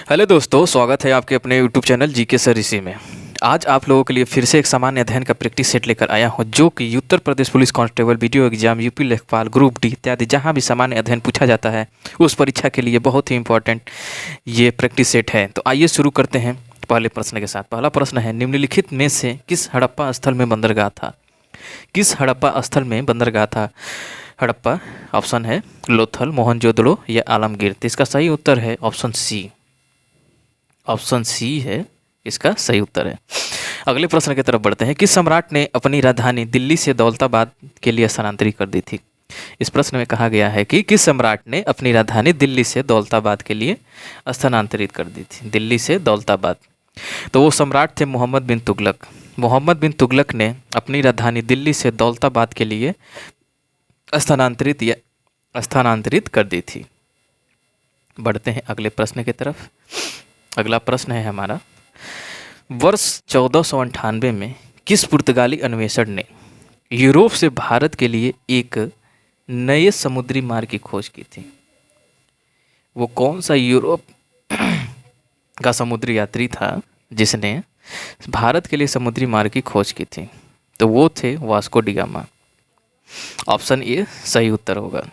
Hello दोस्तों, स्वागत है आपके अपने यूट्यूब चैनल जीके सर इसी में। आज आप लोगों के लिए फिर से एक सामान्य अध्ययन का प्रैक्टिस सेट लेकर आया हूं, जो कि Uttar Pradesh police constable, VDO exam, UP लेखपाल, ग्रुप डी इत्यादि जहां भी सामान्य अध्ययन पूछा जाता है उस परीक्षा के लिए बहुत ही इंपॉर्टेंट ये प्रैक्टिस सेट है। तो आइए शुरू करते हैं पहले प्रश्न के साथ। पहला प्रश्न है, निम्नलिखित में से किस हड़प्पा स्थल में बंदरगाह था? किस हड़प्पा स्थल में बंदरगाह था? हड़प्पा ऑप्शन है लोथल, मोहनजोदड़ो या आलमगीर। तो इसका सही उत्तर है ऑप्शन सी। ऑप्शन सी है इसका सही उत्तर है। अगले प्रश्न की तरफ बढ़ते हैं। किस सम्राट ने अपनी राजधानी दिल्ली से दौलताबाद के लिए स्थानांतरित कर दी थी? इस प्रश्न में कहा गया है कि किस सम्राट ने अपनी राजधानी दिल्ली से दौलताबाद के लिए स्थानांतरित कर दी थी? दिल्ली से दौलताबाद, तो वो सम्राट थे मोहम्मद बिन तुगलक। मोहम्मद बिन तुगलक ने अपनी राजधानी दिल्ली से दौलताबाद के लिए स्थानांतरित कर दी थी। बढ़ते हैं अगले प्रश्न की तरफ। अगला प्रश्न है हमारा, वर्ष 1498 में किस पुर्तगाली अन्वेषक ने यूरोप से भारत के लिए एक नए समुद्री मार्ग की खोज की थी? वो कौन सा यूरोप का समुद्री यात्री था जिसने भारत के लिए समुद्री मार्ग की खोज की थी? तो वो थे Vasco D gamma. Option A सही उत्तर होगा।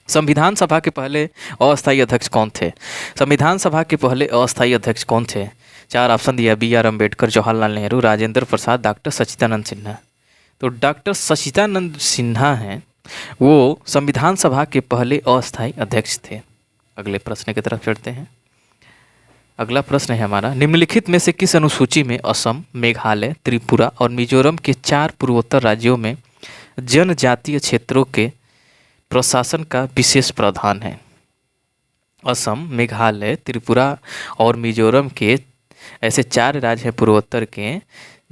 संविधान सभा के पहले अस्थायी अध्यक्ष कौन थे? संविधान सभा के पहले अस्थायी अध्यक्ष कौन थे? चार ऑप्शन दिया, बी.आर. अम्बेडकर, जवाहरलाल नेहरू, राजेंद्र प्रसाद, डॉक्टर सच्चिदानंद सिन्हा। तो डॉक्टर सच्चिदानंद सिन्हा हैं, वो संविधान सभा के पहले अस्थायी अध्यक्ष थे। अगले प्रश्न की तरफ चढ़ते हैं। अगला प्रश्न है हमारा, निम्नलिखित में से किस अनुसूची में असम, मेघालय, त्रिपुरा और मिजोरम के 4 पूर्वोत्तर राज्यों में जनजातीय क्षेत्रों के प्रशासन का विशेष प्रावधान है? असम, मेघालय, त्रिपुरा और मिजोरम के ऐसे 4 राज्य हैं पूर्वोत्तर के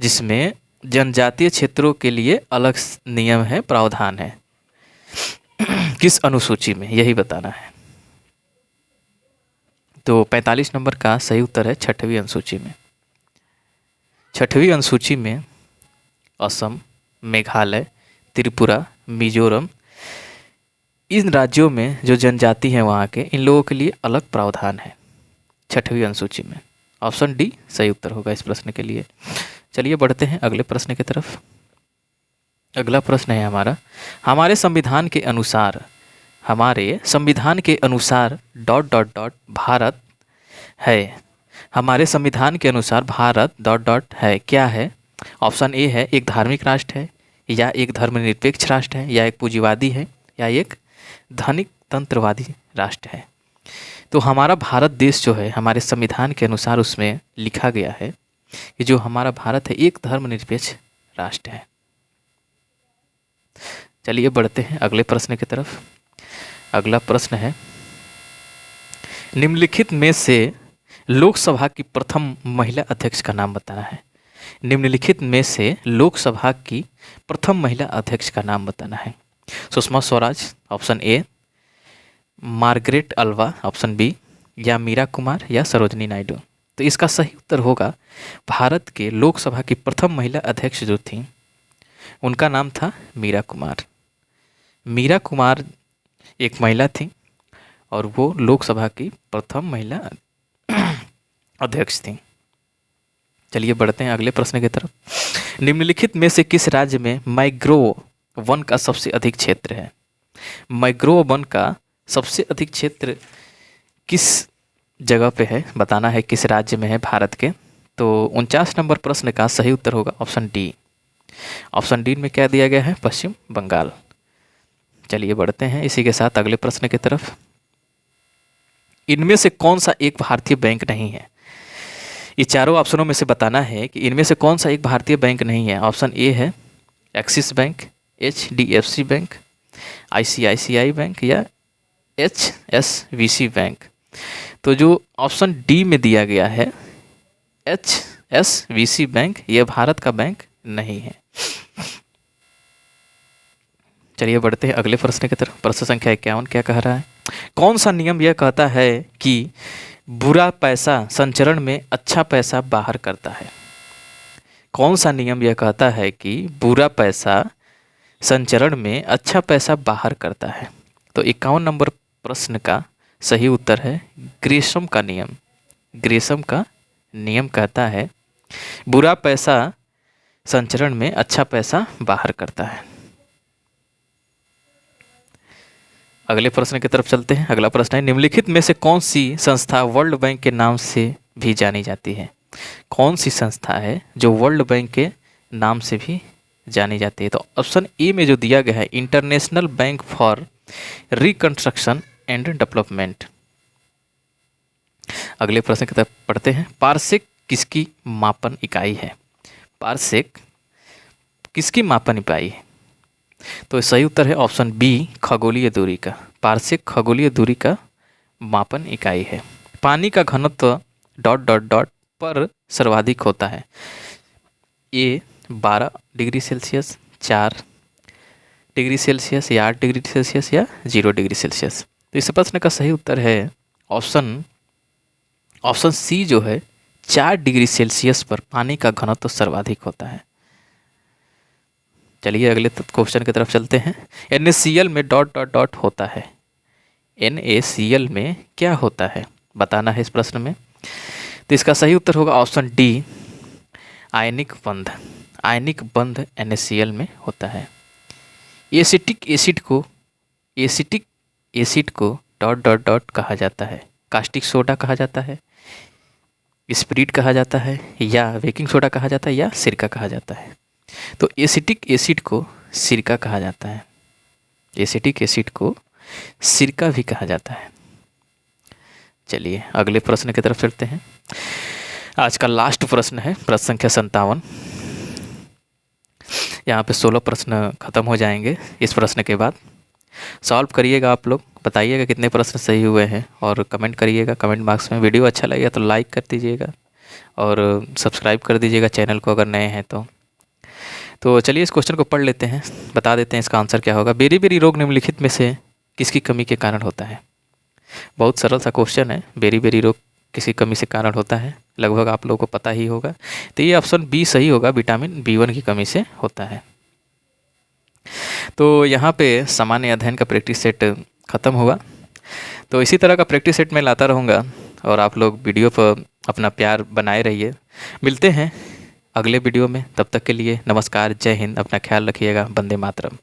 जिसमें जनजातीय क्षेत्रों के लिए अलग नियम है, प्रावधान है। किस अनुसूची में, यही बताना है। तो 45 नंबर का सही उत्तर है 6वीं अनुसूची में। 6वीं अनुसूची में असम, मेघालय, त्रिपुरा, मिजोरम, इन राज्यों में जो जनजाति हैं वहाँ के, इन लोगों के लिए अलग प्रावधान है 6वीं अनुसूची में। ऑप्शन डी सही उत्तर होगा इस प्रश्न के लिए। चलिए बढ़ते हैं अगले प्रश्न की तरफ। अगला प्रश्न है हमारा, हमारे संविधान के अनुसार भारत है। हमारे संविधान के अनुसार भारत है क्या है? ऑप्शन ए है एक धार्मिक राष्ट्र है, या एक धर्मनिरपेक्ष राष्ट्र है, या एक पूंजीवादी है, या एक धनिक तंत्रवादी राष्ट्र है। तो हमारा भारत देश जो है, हमारे संविधान के अनुसार उसमें लिखा गया है कि जो हमारा भारत है एक धर्मनिरपेक्ष राष्ट्र है। चलिए बढ़ते हैं अगले प्रश्न की तरफ। अगला प्रश्न है, निम्नलिखित में से लोकसभा की प्रथम महिला अध्यक्ष का नाम बताना है। निम्नलिखित में से लोकसभा की प्रथम महिला अध्यक्ष का नाम बताना है। Sushma Swaraj option A, Margaret Alva option B, या मीरा कुमार या सरोजनी नायडू। तो इसका सही उत्तर होगा, भारत के लोकसभा की प्रथम महिला अध्यक्ष जो थी उनका नाम था मीरा कुमार। मीरा कुमार एक महिला थी और वो लोकसभा की प्रथम महिला अध्यक्ष थी। चलिए बढ़ते हैं अगले प्रश्न की तरफ। निम्नलिखित में से किस राज्य में मैंग्रोव वन का सबसे अधिक क्षेत्र है? मैंग्रोव वन का सबसे अधिक क्षेत्र किस जगह पे है, बताना है किस राज्य में है भारत के। तो 49 नंबर प्रश्न का सही उत्तर होगा ऑप्शन डी। ऑप्शन डी में क्या दिया गया है? पश्चिम बंगाल। चलिए बढ़ते हैं इसी के साथ अगले प्रश्न की तरफ। इनमें से कौन सा एक भारतीय बैंक नहीं है? ये चारों ऑप्शनों में से बताना है कि इनमें से कौन सा एक भारतीय बैंक नहीं है। ऑप्शन ए है axis bank, HDFC bank, ICICI bank या HSBC बैंक। तो जो ऑप्शन डी में दिया गया है HSBC बैंक, ये भारत का बैंक नहीं है। चलिए बढ़ते हैं अगले प्रश्न की तरफ। प्रश्न संख्या 51 क्या कह रहा है, कौन सा नियम यह कहता है कि बुरा पैसा संचरण में अच्छा पैसा बाहर करता है? कौन सा नियम यह कहता है कि बुरा पैसा संचरण में अच्छा पैसा बाहर करता है? तो 51 नंबर प्रश्न का सही उत्तर है ग्रेशम का नियम। ग्रेशम का नियम कहता है बुरा पैसा संचरण में अच्छा पैसा बाहर करता है। अगले प्रश्न की तरफ चलते हैं। अगला प्रश्न है निम्नलिखित में से कौन सी संस्था वर्ल्ड बैंक के नाम से भी जानी जाती है? कौन सी संस्था है जो वर्ल्ड बैंक के नाम से भी जानी जाती है? तो ऑप्शन ए में जो दिया गया है international bank for reconstruction and development. अगले प्रश्न की तरफ पढ़ते हैं। पारसेक किसकी मापन इकाई है? पारसेक किसकी मापन इकाई है? तो सही उत्तर है ऑप्शन बी खगोलीय दूरी का। पारसेक खगोलीय दूरी का मापन इकाई है। पानी का घनत्व ... पर सर्वाधिक होता है। ए 12 डिग्री सेल्सियस, 4 डिग्री सेल्सियस या 8 डिग्री सेल्सियस या 0 डिग्री सेल्सियस। तो इस प्रश्न का सही उत्तर है ऑप्शन सी जो है 4 डिग्री सेल्सियस पर पानी का घनत्व सर्वाधिक होता है। चलिए अगले क्वेश्चन की तरफ चलते हैं। NaCl में ... होता है। NaCl में क्या होता है बताना है इस प्रश्न में। तो इसका सही उत्तर होगा ऑप्शन डी आयनिक बंध। आयनिक बंध NaCl में होता है। एसिटिक एसिड को ... कहा जाता है। कास्टिक सोडा कहा जाता है, स्पिरिट कहा जाता है, या बेकिंग सोडा कहा जाता है, या सिरका कहा जाता है। तो एसिटिक एसिड को सिरका कहा जाता है। एसिटिक एसिड को सिरका भी कहा जाता है। चलिए अगले प्रश्न की तरफ चलते हैं। आज का लास्ट प्रश्न है प्रश्न संख्या 57। यहाँ पे 16 प्रश्न खत्म हो जाएंगे इस प्रश्न के बाद। सॉल्व करिएगा आप लोग, बताइएगा कितने प्रश्न सही हुए हैं और कमेंट करिएगा कमेंट बॉक्स में। वीडियो अच्छा लगेगा तो लाइक कर दीजिएगा और सब्सक्राइब कर दीजिएगा चैनल को अगर नए हैं तो चलिए इस क्वेश्चन को पढ़ लेते हैं, बता देते हैं इसका आंसर क्या होगा। बेरी-बेरी रोग निम्नलिखित में से किसकी कमी के कारण होता है? बहुत सरल सा क्वेश्चन है। बेरी-बेरी रोग किसी कमी से कारण होता है, लगभग आप लोगों को पता ही होगा। तो ये ऑप्शन बी सही होगा, विटामिन B1 की कमी से होता है। तो यहाँ पे सामान्य अध्ययन का प्रैक्टिस सेट ख़त्म हुआ। तो इसी तरह का प्रैक्टिस सेट मैं लाता रहूँगा और आप लोग वीडियो पर अपना प्यार बनाए रहिए। मिलते हैं अगले वीडियो में, तब तक के लिए नमस्कार, जय हिंद, अपना ख्याल रखिएगा, वंदे मातरम।